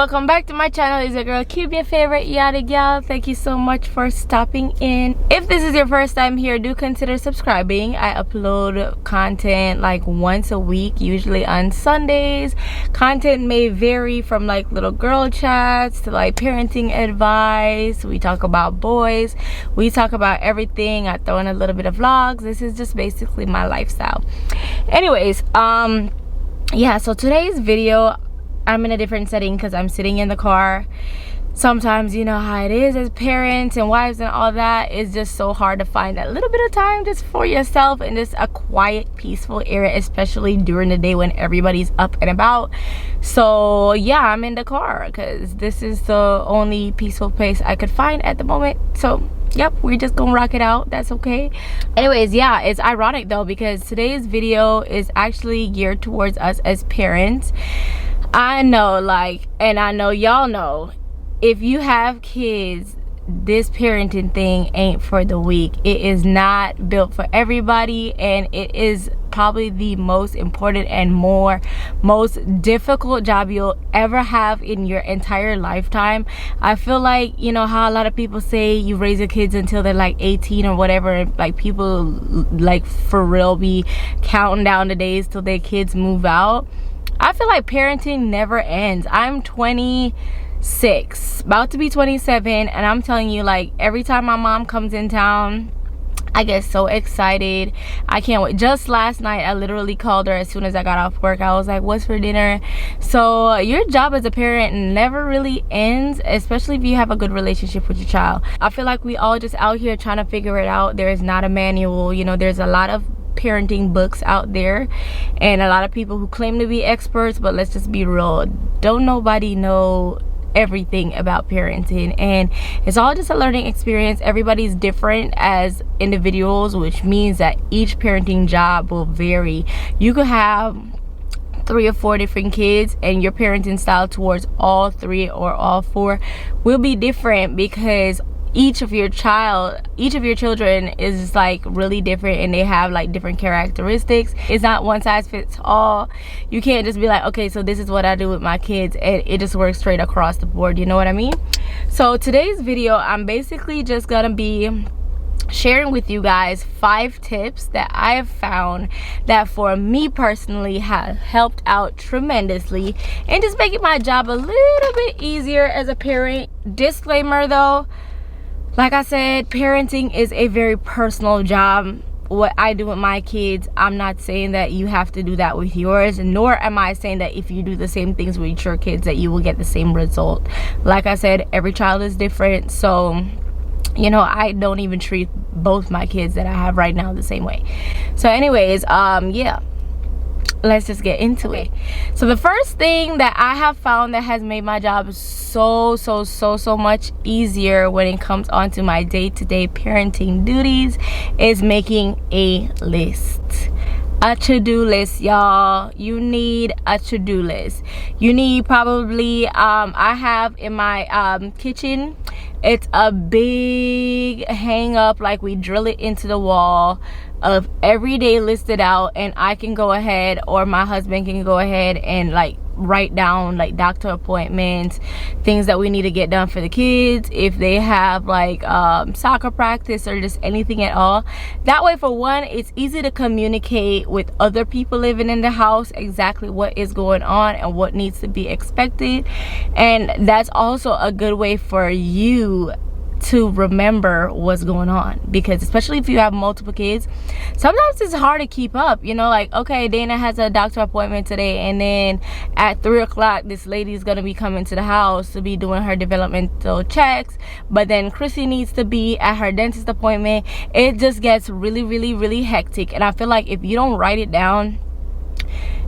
welcome back to my channel. It's your girl Cube, your favorite yada gal. Thank you so much for stopping in. If this is your first time here, do consider subscribing. I upload content like once a week, usually on Sundays. Content may vary from like little girl chats to like parenting advice. We talk about boys, we talk about everything. I throw in a little bit of vlogs. This is just basically my lifestyle. Anyways, yeah, so today's video, I'm in a different setting because I'm sitting in the car. Sometimes, you know how it is as parents and wives and all that. It's just so hard to find that little bit of time just for yourself and just a quiet, peaceful area, especially during the day when everybody's up and about. So yeah, I'm in the car because this is the only peaceful place I could find at the moment. So yep, we're just gonna rock it out. That's okay. Anyways, yeah, it's ironic though because today's video is actually geared towards us as parents. I know, like, and I know y'all know, if you have kids, this parenting thing ain't for the weak. It is not built for everybody, and it is probably the most important and most difficult job you'll ever have in your entire lifetime. I feel like, you know how a lot of people say you raise your kids until they're like 18 or whatever, like people like for real be counting down the days till their kids move out. I feel like parenting never ends. I'm 26, about to be 27, and I'm telling you, like, every time my mom comes in town, I get so excited. I can't wait. Just last night, I literally called her as soon as I got off work. I was like, what's for dinner? So your job as a parent never really ends, especially if you have a good relationship with your child. I feel like we all just out here trying to figure it out. There is not a manual. You know, there's a lot of parenting books out there and a lot of people who claim to be experts, but let's just be real, don't nobody know everything about parenting, and it's all just a learning experience. Everybody's different as individuals, which means that each parenting job will vary. You could have 3 or 4 different kids and your parenting style towards all 3 or all 4 will be different because each of your children is like really different and they have like different characteristics. It's not one size fits all. You can't just be like, okay, so this is what I do with my kids and it just works straight across the board, you know what I mean? So today's video, I'm basically just gonna be sharing with you guys 5 tips that I have found that for me personally have helped out tremendously and just making my job a little bit easier as a parent. Disclaimer though, like I said, parenting is a very personal job. What I do with my kids, I'm not saying that you have to do that with yours, nor am I saying that if you do the same things with your kids that you will get the same result. Like I said, every child is different, so you know, I don't even treat both my kids that I have right now the same way. So anyways, yeah, let's just get into it. So the first thing that I have found that has made my job so much easier when it comes onto my day-to-day parenting duties is making a list. A to-do list, y'all. You need a to-do list. You need probably I have in my kitchen, it's a big hang up, like we drill it into the wall of every day listed out, and I can go ahead, or my husband can go ahead and like write down like doctor appointments, things that we need to get done for the kids, if they have like soccer practice or just anything at all. That way, for one, it's easy to communicate with other people living in the house exactly what is going on and what needs to be expected, and that's also a good way for you to remember what's going on, because especially if you have multiple kids, sometimes it's hard to keep up. You know, like, okay, Dana has a doctor appointment today, and then at 3 o'clock this lady's gonna be coming to the house to be doing her developmental checks, but then Chrissy needs to be at her dentist appointment. It just gets really hectic, and I feel like if you don't write it down,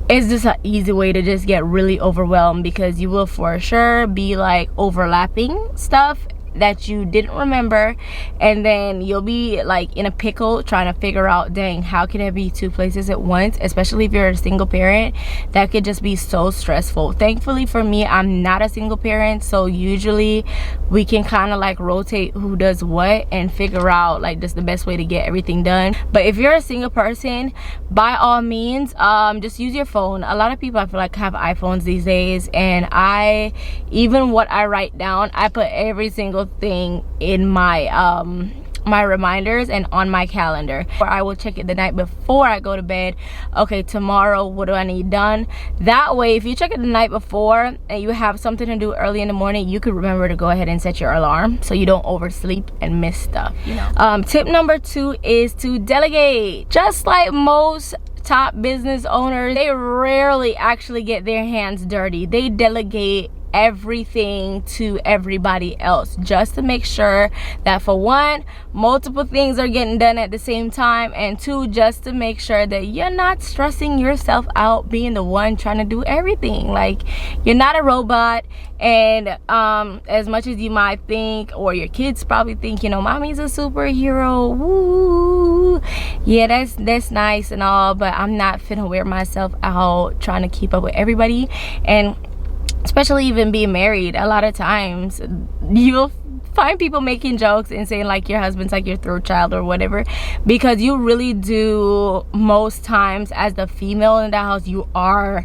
it's just an easy way to just get really overwhelmed, because you will for sure be like overlapping stuff that you didn't remember, and then you'll be like in a pickle trying to figure out, dang, how can I be 2 places at once? Especially if you're a single parent, that could just be so stressful. Thankfully for me, I'm not a single parent, so usually we can kind of like rotate who does what and figure out like just the best way to get everything done. But if you're a single person, by all means, just use your phone. A lot of people, I feel like, have iPhones these days, and even what I write down, I put every single thing in my my reminders and on my calendar, or I will check it the night before I go to bed. Okay, tomorrow, what do I need done? That way, if you check it the night before and you have something to do early in the morning, you could remember to go ahead and set your alarm so you don't oversleep and miss stuff, you know. Tip number 2 is to delegate. Just like most top business owners, they rarely actually get their hands dirty. They delegate everything to everybody else, just to make sure that, for one, multiple things are getting done at the same time, and 2, just to make sure that you're not stressing yourself out being the one trying to do everything. Like, you're not a robot, and as much as you might think, or your kids probably think, you know, mommy's a superhero, woo, yeah, that's nice and all, but I'm not finna wear myself out trying to keep up with everybody. And especially even being married, a lot of times you'll find people making jokes and saying like your husband's like your third child or whatever, because you really do, most times as the female in the house, you are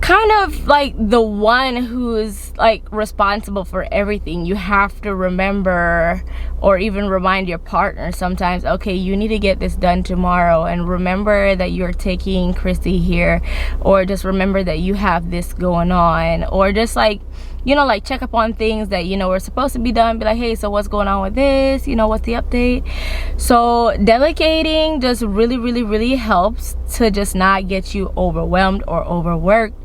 kind of like the one who's like responsible for everything. You have to remember, or even remind your partner sometimes, okay, you need to get this done tomorrow, and remember that you're taking Christy here, or just remember that you have this going on, or just like, you know, like check up on things that, you know, were supposed to be done. Be like, hey, so what's going on with this? You know, what's the update? So delegating just really helps to just not get you overwhelmed or overworked.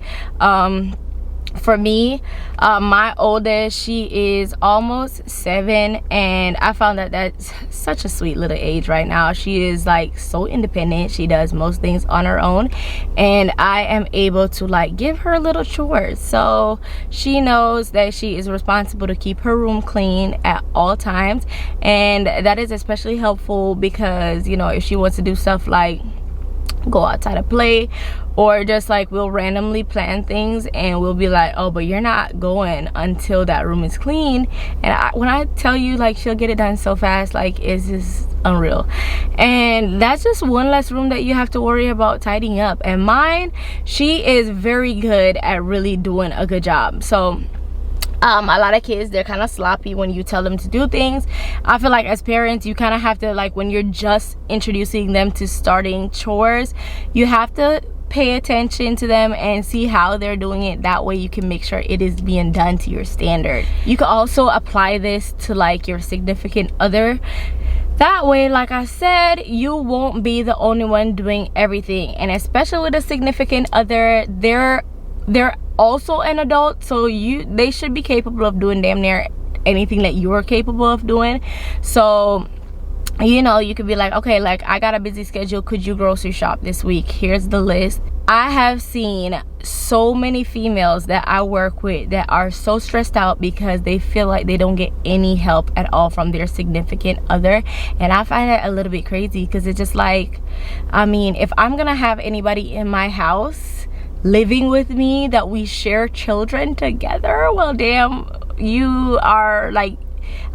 For me, my oldest, she is almost 7, and I found that that's such a sweet little age right now. She is like so independent. She does most things on her own, and I am able to like give her little chores, so she knows that she is responsible to keep her room clean at all times. And that is especially helpful because, you know, if she wants to do stuff like go outside to play, or just like we'll randomly plan things and we'll be like, oh, but you're not going until that room is clean. And when I tell you, like, she'll get it done so fast, like, it's just unreal. And that's just one less room that you have to worry about tidying up. And mine, she is very good at really doing a good job. So a lot of kids, they're kind of sloppy when you tell them to do things. I feel like as parents, you kind of have to, like, when you're just introducing them to starting chores, you have to pay attention to them and see how they're doing it. That way you can make sure it is being done to your standard. You can also apply this to like your significant other. That way, like I said, you won't be the only one doing everything. And especially with a significant other, they're also an adult, so they should be capable of doing damn near anything that you're capable of doing. So, you know, you could be like, okay, like, I got a busy schedule, could you grocery shop this week? Here's the list. I have seen so many females that I work with that are so stressed out because they feel like they don't get any help at all from their significant other. And I find that a little bit crazy, because it's just like, I mean, if I'm gonna have anybody in my house living with me that we share children together, well, damn, you are like,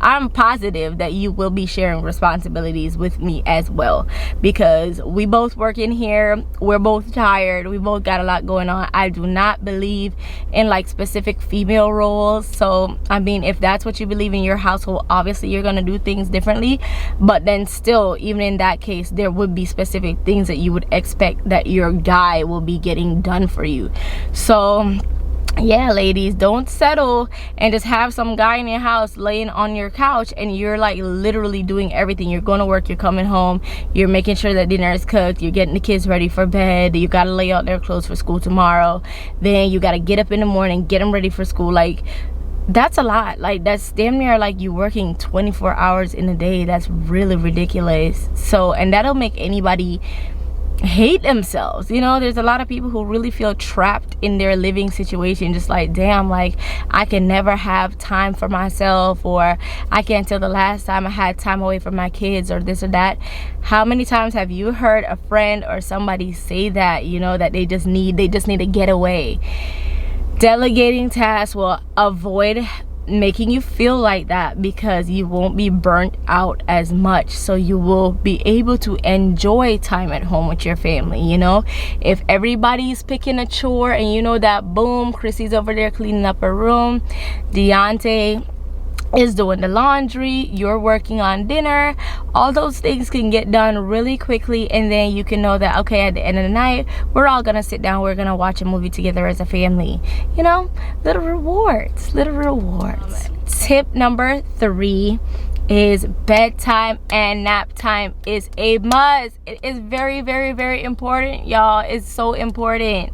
I'm positive that you will be sharing responsibilities with me as well, because we both work in here, we're both tired, we both got a lot going on. I do not believe in like specific female roles. So I mean, if that's what you believe in your household, obviously you're gonna do things differently, but then still, even in that case, there would be specific things that you would expect that your guy will be getting done for you. So yeah, ladies, don't settle and just have some guy in your house laying on your couch and you're like literally doing everything. You're going to work, you're coming home, you're making sure that dinner is cooked, you're getting the kids ready for bed, you got to lay out their clothes for school tomorrow, then you got to get up in the morning, get them ready for school. Like, that's a lot. Like, that's damn near like you working 24 hours in a day. That's really ridiculous. So, and that'll make anybody hate themselves. You know, there's a lot of people who really feel trapped in their living situation, just like, damn, like I can never have time for myself, or I can't tell the last time I had time away from my kids, or this or that. How many times have you heard a friend or somebody say that, you know, that they just need to get away? Delegating tasks will avoid making you feel like that, because you won't be burnt out as much, so you will be able to enjoy time at home with your family. You know, if everybody's picking a chore and you know that, boom, Chrissy's over there cleaning up her room, Deontay is doing the laundry, you're working on dinner, all those things can get done really quickly, and then you can know that, okay, at the end of the night, we're all gonna sit down, we're gonna watch a movie together as a family. You know, little rewards. Tip number 3 is bedtime and nap time is a must. It is very, very, very important, y'all. It's so important.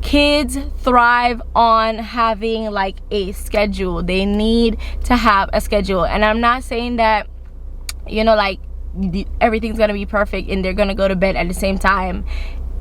Kids thrive on having like a schedule. They need to have a schedule, and I'm not saying that, you know, like everything's gonna be perfect and they're gonna go to bed at the same time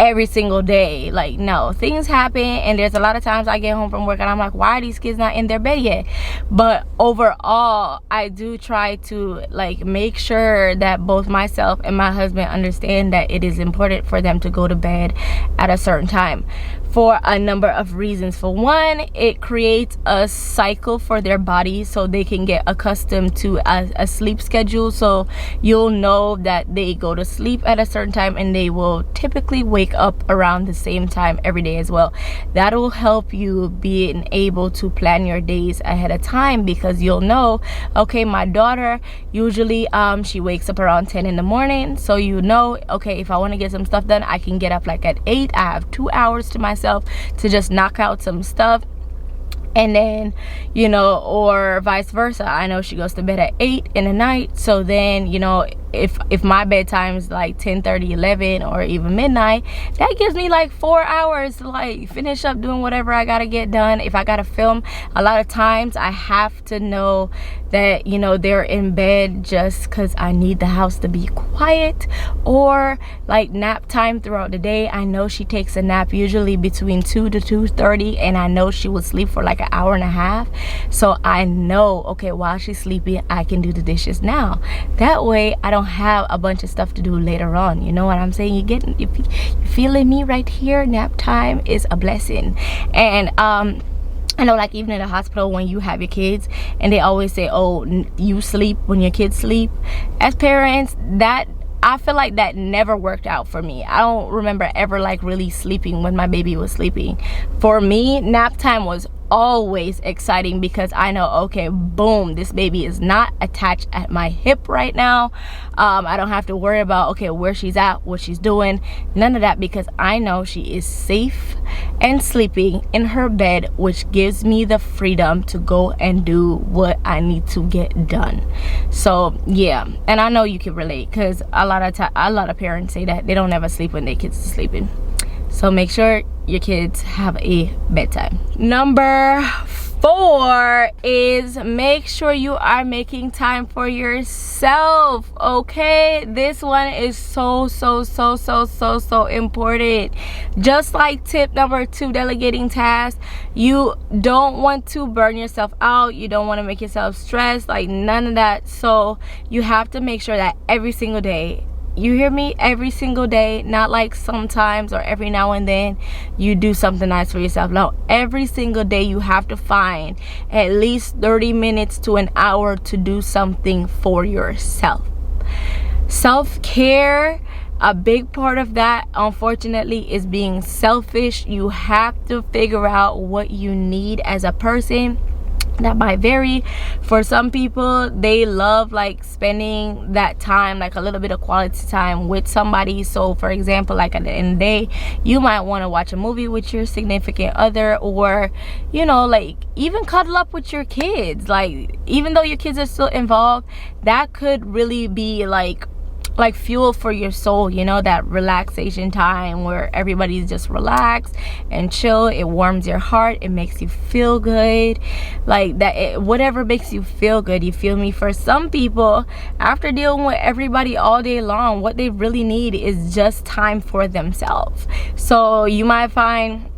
every single day. Like, no, things happen, and there's a lot of times I get home from work and I'm like, why are these kids not in their bed yet? But overall, I do try to like make sure that both myself and my husband understand that it is important for them to go to bed at a certain time, for a number of reasons. For one, it creates a cycle for their body, so they can get accustomed to a sleep schedule. So you'll know that they go to sleep at a certain time, and they will typically wake up around the same time every day as well. That will help you being able to plan your days ahead of time, because you'll know, okay, my daughter usually she wakes up around 10 in the morning, so you know, okay, if I want to get some stuff done, I can get up like at 8. I have 2 hours to myself to just knock out some stuff. And then, you know, or vice versa, I know she goes to bed at 8 in the night, so then, you know, if my bedtime is like 10:30, 11, or even midnight, that gives me like 4 hours to like finish up doing whatever I gotta get done. If I gotta film, a lot of times I have to know that, you know, they're in bed just because I need the house to be quiet. Or like nap time throughout the day, I know she takes a nap usually between 2 to 2:30, and I know she will sleep for like an hour and a half, so I know, okay, while she's sleeping, I can do the dishes now. That way I don't have a bunch of stuff to do later on. You know what I'm saying? You feeling me right here? Nap time is a blessing. And I know, like, even in the hospital, when you have your kids and they always say, oh, you sleep when your kids sleep. As parents, that I feel like that never worked out for me. I don't remember ever like really sleeping when my baby was sleeping. For me, nap time was always exciting, because I know, okay, boom, this baby is not attached at my hip right now. I don't have to worry about, okay, where she's at, what she's doing, none of that, because I know she is safe and sleeping in her bed, which gives me the freedom to go and do what I need to get done. So yeah, and I know you can relate, because a lot of parents say that they don't ever sleep when their kids are sleeping. So make sure your kids have a bedtime. Number 4 is make sure you are making time for yourself. Okay, this one is so important. Just like tip number 2, delegating tasks, you don't want to burn yourself out, you don't want to make yourself stressed, like none of that. So you have to make sure that every single day, you hear me, every single day, not like sometimes or every now and then you do something nice for yourself. No, every single day you have to find at least 30 minutes to an hour to do something for yourself. Self-care, a big part of that, unfortunately, is being selfish. You have to figure out what you need as a person. That might vary. For some people, they love like spending that time, like a little bit of quality time with somebody. So for example, like at the end of the day, you might want to watch a movie with your significant other, or, you know, like even cuddle up with your kids. Like, even though your kids are still involved, that could really be like like fuel for your soul, you know, that relaxation time where everybody's just relaxed and chill. It warms your heart, it makes you feel good, like that. Whatever makes you feel good, you feel me? For some people, after dealing with everybody all day long, what they really need is just time for themselves. So you might find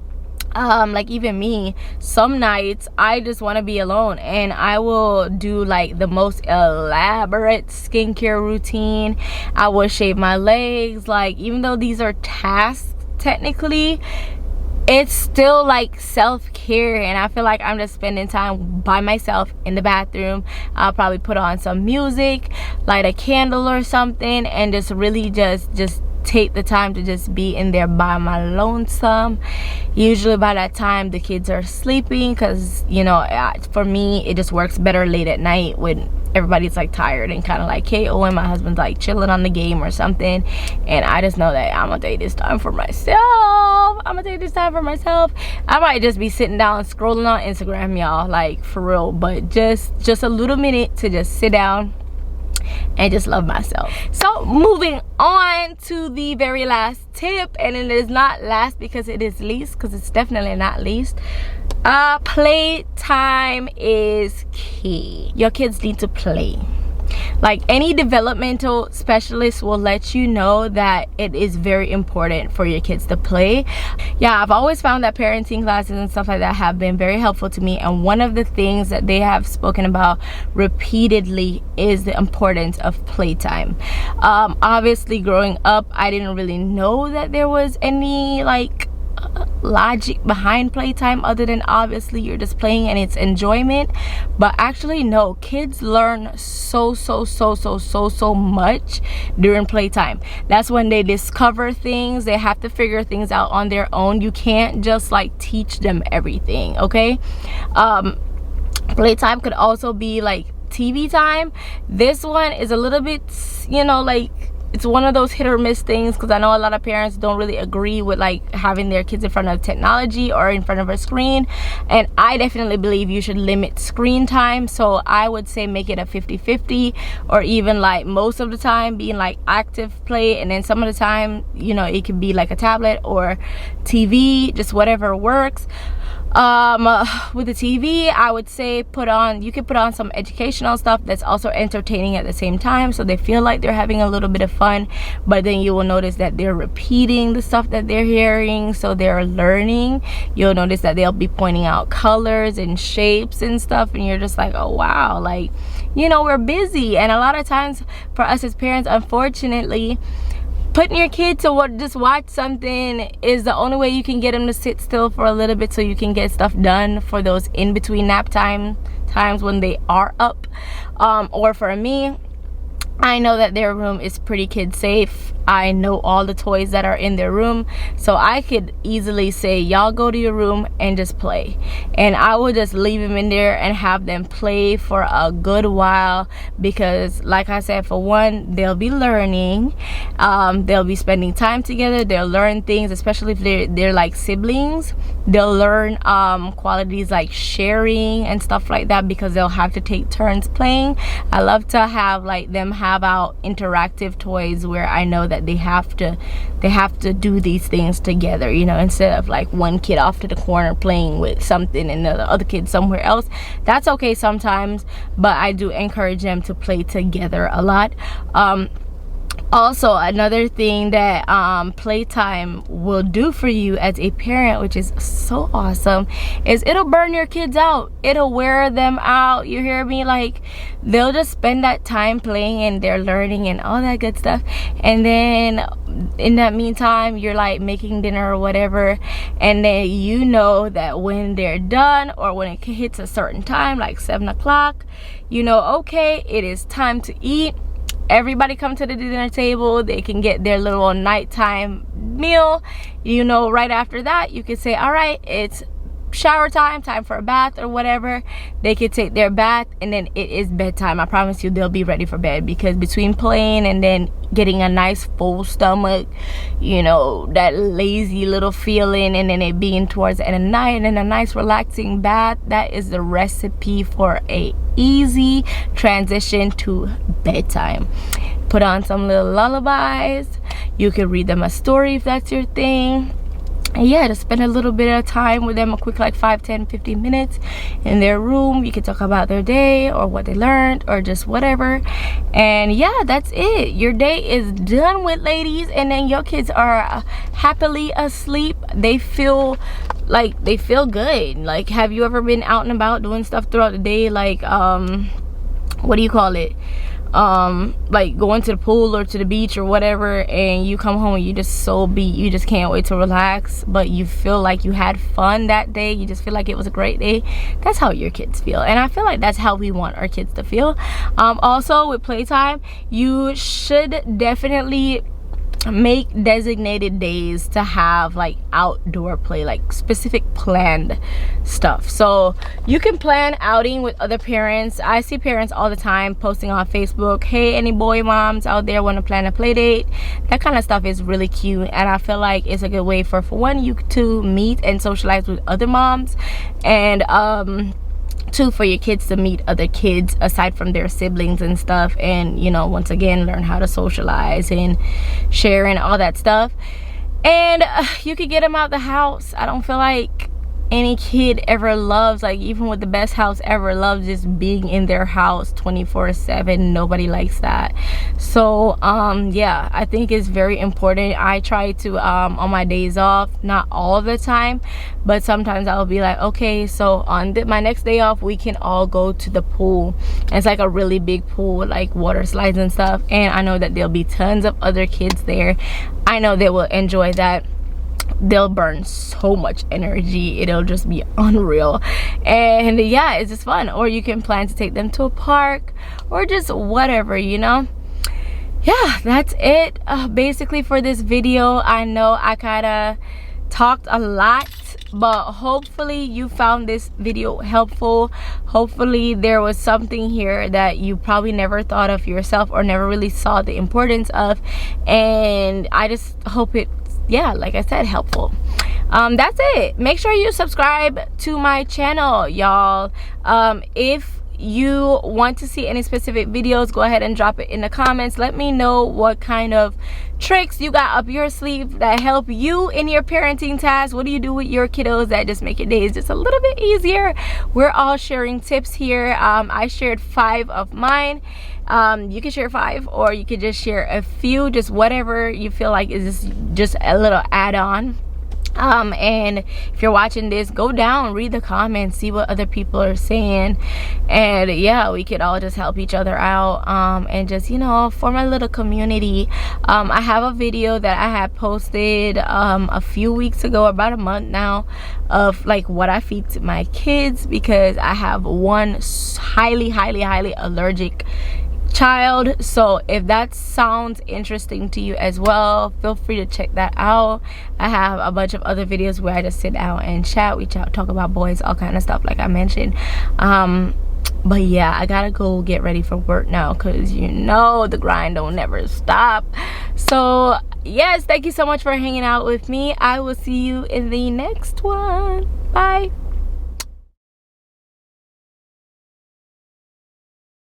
like even me, some nights I just want to be alone, and I will do like the most elaborate skincare routine. I will shave my legs. Like, even though these are tasks technically, it's still like self-care, and I feel like I'm just spending time by myself in the bathroom. I'll probably put on some music, light a candle or something, and just really just take the time to just be in there by my lonesome. Usually by that time the kids are sleeping, because you know, for me it just works better late at night when everybody's like tired and kind of like KO, and my husband's like chilling on the game or something, and I just know that I'm gonna take this time for myself. I might just be sitting down and scrolling on Instagram, y'all, like for real, but just a little minute to just sit down and just love myself. So moving on to the very last tip, and it is not last because it is least, because it's definitely not least. Playtime is key. Your kids need to play. Like, any developmental specialist will let you know that it is very important for your kids to play. Yeah, I've always found that parenting classes and stuff like that have been very helpful to me, and one of the things that they have spoken about repeatedly is the importance of playtime. Obviously growing up, I didn't really know that there was any like logic behind playtime other than obviously you're just playing and it's enjoyment. But actually no, kids learn so much during playtime. That's when they discover things. They have to figure things out on their own. You can't just like teach them everything, okay? Playtime could also be like TV time. This one is a little bit, you know, like it's one of those hit or miss things, because I know a lot of parents don't really agree with like having their kids in front of technology or in front of a screen, and I definitely believe you should limit screen time. So I would say make it a 50-50, or even like most of the time being like active play, and then some of the time, you know, it could be like a tablet or TV, just whatever works. With the TV, I would say you could put on some educational stuff that's also entertaining at the same time, so they feel like they're having a little bit of fun, but then you will notice that they're repeating the stuff that they're hearing, so they're learning. You'll notice that they'll be pointing out colors and shapes and stuff, and you're just like, oh wow, like, you know, we're busy. And a lot of times for us as parents, unfortunately, putting your kid to just watch something is the only way you can get them to sit still for a little bit so you can get stuff done for those in between nap times when they are up. Or for me, I know that their room is pretty kid safe. I know all the toys that are in their room, so I could easily say, y'all go to your room and just play, and I will just leave them in there and have them play for a good while, because like I said, for one, they'll be learning, they'll be spending time together, they'll learn things, especially if they're like siblings. They'll learn qualities like sharing and stuff like that, because they'll have to take turns playing. I love to have like them have out interactive toys where I know that they have to do these things together, you know, instead of like one kid off to the corner playing with something and the other kid somewhere else. That's okay sometimes, but I do encourage them to play together a lot. Also, another thing that playtime will do for you as a parent, which is so awesome, is it'll burn your kids out. It'll wear them out. You hear me? Like, they'll just spend that time playing and they're learning and all that good stuff, and then in that meantime you're like making dinner or whatever, and then you know that when they're done, or when it hits a certain time like 7 o'clock, you know, okay, it is time to eat. Everybody come to the dinner table, they can get their little nighttime meal, you know. Right after that you can say, all right, it's shower time for a bath or whatever. They could take their bath, and then it is bedtime. I promise you they'll be ready for bed, because between playing and then getting a nice full stomach, you know, that lazy little feeling, and then it being towards the end of the night and then a nice relaxing bath, that is the recipe for a easy transition to bedtime. put on some little lullabies. You could read them a story if that's your thing. And yeah, just spend a little bit of time with them, a quick like 5, 10, 15 minutes in their room. You can talk about their day or what they learned or just whatever. And yeah, that's it. Your day is done with, ladies, and then your kids are happily asleep. They feel good. Like, have you ever been out and about doing stuff throughout the day, like what do you call it, like going to the pool or to the beach or whatever, and you come home and you just so beat, you just can't wait to relax, but you feel like you had fun that day, you just feel like it was a great day? That's how your kids feel, and I feel like that's how we want our kids to feel. Also with playtime, you should definitely make designated days to have like outdoor play, like specific planned stuff. So you can plan outing with other parents. I see parents all the time posting on Facebook, hey, any boy moms out there want to plan a play date? That kind of stuff is really cute, and I feel like it's a good way for one, you to meet and socialize with other moms, and two, for your kids to meet other kids aside from their siblings and stuff, and you know, once again, learn how to socialize and share and all that stuff. And you could get them out the house. I don't feel like any kid ever loves, like even with the best house ever, loves just being in their house 24/7. Nobody likes that. So yeah, I think it's very important. I try to on my days off, not all the time, but sometimes I'll be like, okay, so on my next day off, we can all go to the pool. And it's like a really big pool with like water slides and stuff, and I know that there'll be tons of other kids there. I know they will enjoy that. They'll burn so much energy, it'll just be unreal. And yeah, it's just fun. Or you can plan to take them to a park or just whatever, you know. Yeah, that's it basically for this video. I know I kind of talked a lot, but hopefully you found this video helpful. Hopefully there was something here that you probably never thought of yourself or never really saw the importance of, and I just hope it, yeah, like I said, helpful. That's it. Make sure you subscribe to my channel, y'all. If you want to see any specific videos, go ahead and drop it in the comments. Let me know what kind of tricks you got up your sleeve that help you in your parenting tasks. What do you do with your kiddos that just make your days just a little bit easier? We're all sharing tips here. I shared 5 of mine. You can share 5, or you could just share a few, just whatever you feel like is just a little add-on. And if you're watching this, go down, read the comments, see what other people are saying, and yeah, we could all just help each other out, and just, you know, form a little community. I have a video that I had posted a few weeks ago, about a month now, of like what I feed to my kids, because I have one highly allergic child. So if that sounds interesting to you as well, feel free to check that out. I have a bunch of other videos where I just sit down and chat, we talk about boys, all kind of stuff like I mentioned. But yeah, I gotta go get ready for work now, because you know the grind don't never stop. So yes, thank you so much for hanging out with me. I will see you in the next one. Bye.